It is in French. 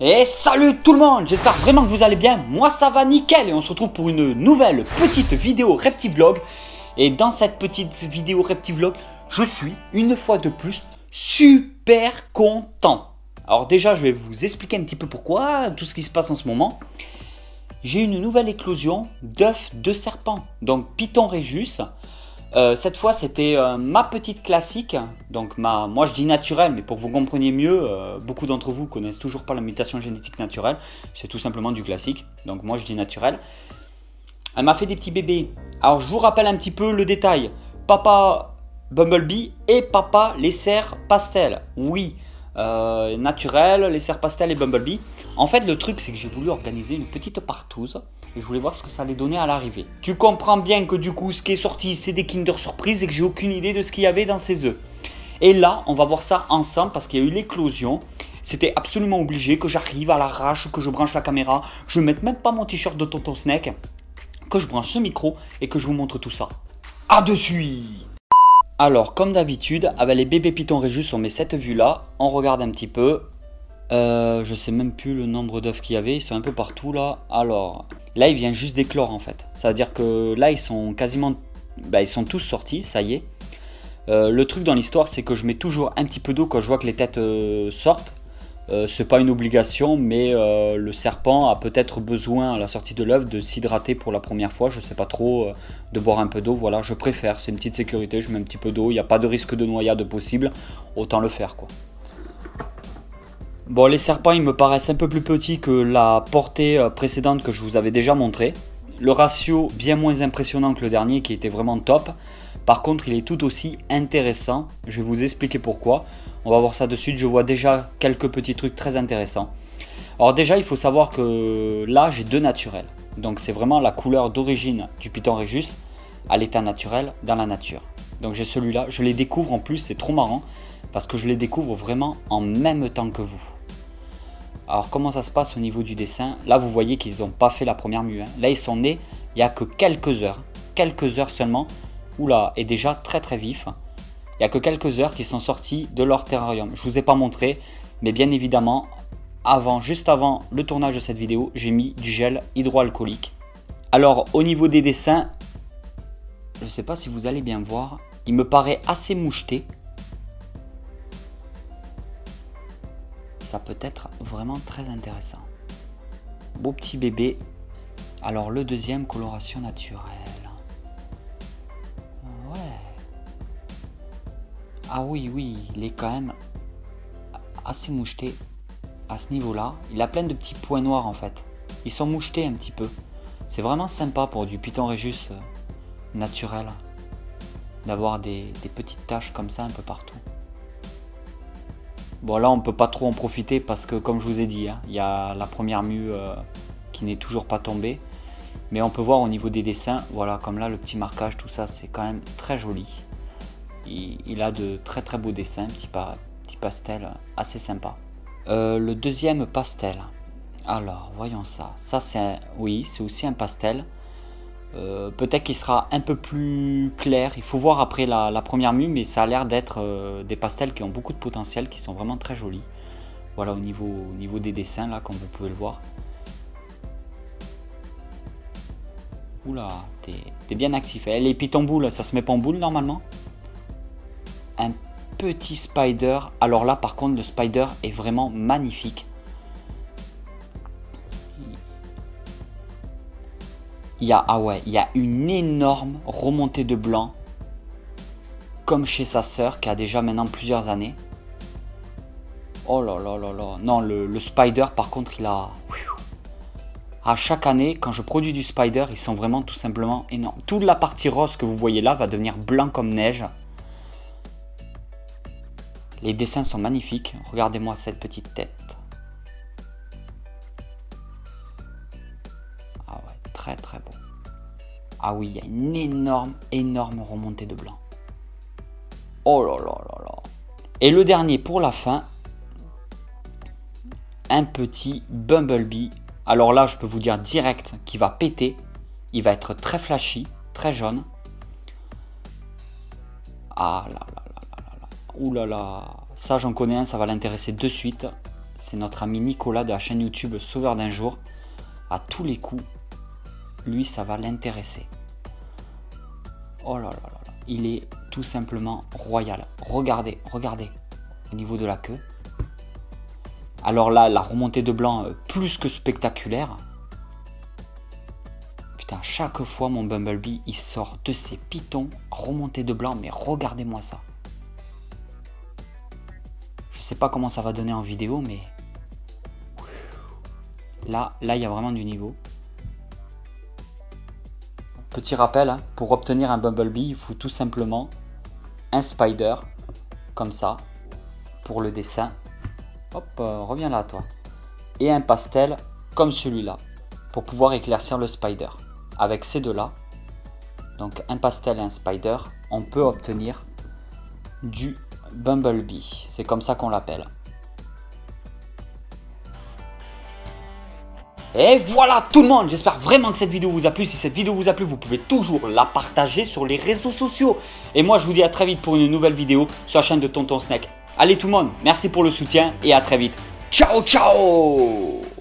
Et salut tout le monde, j'espère vraiment que vous allez bien, moi ça va nickel et on se retrouve pour une nouvelle petite vidéo Reptivlog. Et dans cette petite vidéo Reptivlog, je suis une fois de plus super content. Alors déjà je vais vous expliquer un petit peu pourquoi, tout ce qui se passe en ce moment. J'ai une nouvelle éclosion d'œufs de serpent, donc Python Rhesus. Cette fois c'était ma petite classique, donc moi je dis naturelle, mais pour que vous compreniez mieux, beaucoup d'entre vous connaissent toujours pas la mutation génétique naturelle, c'est tout simplement du classique, donc moi je dis naturel. Elle m'a fait des petits bébés, alors je vous rappelle un petit peu le détail, papa Bumblebee et papa les cerfs pastel, oui, naturel, les cerfs pastel et Bumblebee. En fait le truc c'est que j'ai voulu organiser une petite partouze. Et je voulais voir ce que ça allait donner à l'arrivée. Tu comprends bien que du coup, ce qui est sorti, c'est des Kinder Surprise et que j'ai aucune idée de ce qu'il y avait dans ces œufs. Et là, on va voir ça ensemble parce qu'il y a eu l'éclosion. C'était absolument obligé que j'arrive à l'arrache, que je branche la caméra. Je ne mette même pas mon t-shirt de Tonton Snake. Que je branche ce micro et que je vous montre tout ça. À de suite. Alors, comme d'habitude, avec les bébés Python Rhesus, on met cette vue-là. On regarde un petit peu. Je sais même plus le nombre d'œufs qu'il y avait, ils sont un peu partout là. Alors, là il vient juste d'éclore en fait. Ça veut dire que là ils sont quasiment, ils sont tous sortis, ça y est. Le truc dans l'histoire c'est que je mets toujours un petit peu d'eau quand je vois que les têtes sortent. C'est pas une obligation, mais le serpent a peut-être besoin à la sortie de l'œuf de s'hydrater pour la première fois. Je sais pas trop, de boire un peu d'eau, voilà, je préfère, c'est une petite sécurité, je mets un petit peu d'eau, il n'y a pas de risque de noyade possible, autant le faire quoi. Bon, les serpents, ils me paraissent un peu plus petits que la portée précédente que je vous avais déjà montré. Le ratio bien moins impressionnant que le dernier qui était vraiment top. Par contre, il est tout aussi intéressant. Je vais vous expliquer pourquoi. On va voir ça de suite. Je vois déjà quelques petits trucs très intéressants. Alors déjà, il faut savoir que là, j'ai deux naturels. Donc c'est vraiment la couleur d'origine du Python Rhesus à l'état naturel dans la nature. Donc j'ai celui-là. Je les découvre en plus, c'est trop marrant. Parce que je les découvre vraiment en même temps que vous. Alors comment ça se passe au niveau du dessin? Là vous voyez qu'ils n'ont pas fait la première mue. Là ils sont nés il n'y a que quelques heures seulement. Oula, et déjà très très vif. Il n'y a que quelques heures qui sont sortis de leur terrarium. Je ne vous ai pas montré, mais bien évidemment, juste avant le tournage de cette vidéo, j'ai mis du gel hydroalcoolique. Alors au niveau des dessins, je ne sais pas si vous allez bien voir, il me paraît assez moucheté. Ça peut être vraiment très intéressant. Beau petit bébé. Alors le deuxième, coloration naturelle. Ouais. Ah oui, il est quand même assez moucheté à ce niveau-là. Il a plein de petits points noirs en fait. Ils sont mouchetés un petit peu. C'est vraiment sympa pour du Python Rhesus naturel d'avoir des petites taches comme ça un peu partout. Bon là on peut pas trop en profiter parce que comme je vous ai dit, il y a la première mue qui n'est toujours pas tombée. Mais on peut voir au niveau des dessins, voilà comme là le petit marquage, tout ça c'est quand même très joli. Il a de très très beaux dessins, petit pastel assez sympa. Le deuxième pastel, alors voyons ça. Ça c'est oui, c'est aussi un pastel. Peut-être qu'il sera un peu plus clair, il faut voir après la première mue, mais ça a l'air d'être des pastels qui ont beaucoup de potentiel, qui sont vraiment très jolis. Voilà au niveau des dessins là, comme vous pouvez le voir. Oula, t'es bien actif. Les Python boules, ça se met pas en boule normalement. Un petit spider, alors là par contre le spider est vraiment magnifique. Il y a une énorme remontée de blanc, comme chez sa sœur qui a déjà maintenant plusieurs années. Oh là là là là. Non, le spider par contre il a... À chaque année, quand je produis du spider, ils sont vraiment tout simplement énormes. Toute la partie rose que vous voyez là va devenir blanc comme neige. Les dessins sont magnifiques. Regardez-moi cette petite tête. Ah ouais, très très beau. Ah oui, il y a une énorme remontée de blanc. Oh là là là là. Et le dernier pour la fin, un petit Bumblebee. Alors là, je peux vous dire direct qu'il va péter. Il va être très flashy, très jaune. Ah là là là là là là. Ouh là là. Ça, j'en connais un, ça va l'intéresser de suite. c'est notre ami Nicolas de la chaîne YouTube Sauveur d'un jour. À tous les coups, lui, ça va l'intéresser. Oh là là là là, il est tout simplement royal. Regardez, regardez, au niveau de la queue. Alors là, la remontée de blanc, plus que spectaculaire. Putain, chaque fois, mon Bumblebee, il sort de ses pitons, remontée de blanc, mais regardez-moi ça. Je sais pas comment ça va donner en vidéo, mais là, il y a vraiment du niveau. Petit rappel, hein, pour obtenir un Bumblebee, il faut tout simplement un spider, comme ça, pour le dessin. Hop, reviens là, toi. Et un pastel, comme celui-là, pour pouvoir éclaircir le spider. Avec ces deux-là, donc un pastel et un spider, on peut obtenir du Bumblebee. C'est comme ça qu'on l'appelle. Et voilà tout le monde, j'espère vraiment que cette vidéo vous a plu. Si cette vidéo vous a plu, vous pouvez toujours la partager sur les réseaux sociaux. Et moi, je vous dis à très vite pour une nouvelle vidéo sur la chaîne de Tonton Snake. Allez tout le monde, merci pour le soutien et à très vite. Ciao, ciao!